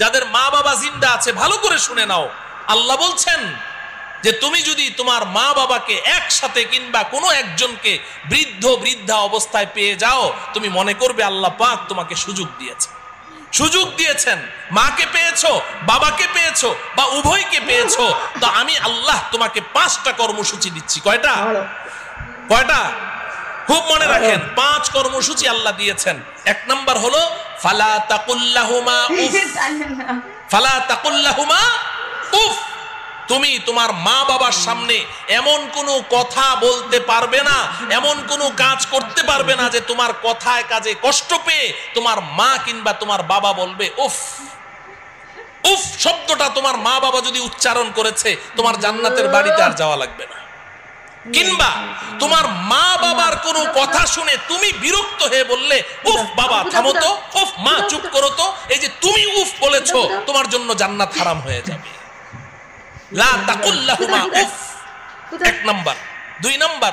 যাদের মা বাবা জিন্দা আছে ভালো করে শুনে নাও, আল্লাহ বলছেন যে তুমি যদি তোমার মা বাবাকে একসাথে কিংবা কোনো একজনকে বৃদ্ধা অবস্থায় পেয়ে যাও, তুমি মনে করবে আল্লাহ পাক তোমাকে সুযোগ দিয়েছেন, মাকে পেয়েছো, বাবাকে পেয়েছো বা উভয়কে পেয়েছো, তো আমি আল্লাহ তোমাকে 5টা কর্মসূচি দিচ্ছি। কয়টা? খুব মনে রাখেন, 5 কর্মসূচি আল্লাহ দিয়েছেন। 1 নাম্বার হলো ফালা তাকুল্লাহুমা উফ। তুমি তোমার মা বাবার সামনে এমন কোনো কথা বলতে পারবে না, এমন কোনো কাজ করতে পারবে না যে তোমার কথায় কাজে কষ্ট পেয়ে তোমার মা কিংবা তোমার বাবা বলবে উফ। উফ শব্দটা তোমার মা বাবা যদি উচ্চারণ করেছে, তোমার জান্নাতের বাড়িতে আর যাওয়া লাগবে না। কিংবা তোমার মা বাবার কোনো কথা শুনে তুমি বিরক্ত হয়ে বললে উফ বাবা থামো তো, উফ মা চুপ করো তো, এই যে তুমি উফ বলেছো, তোমার জন্য জান্নাত হারাম হয়ে যাবে। লা তাকুল্লাহুমা উফ, 1 নাম্বার। 2 নাম্বার,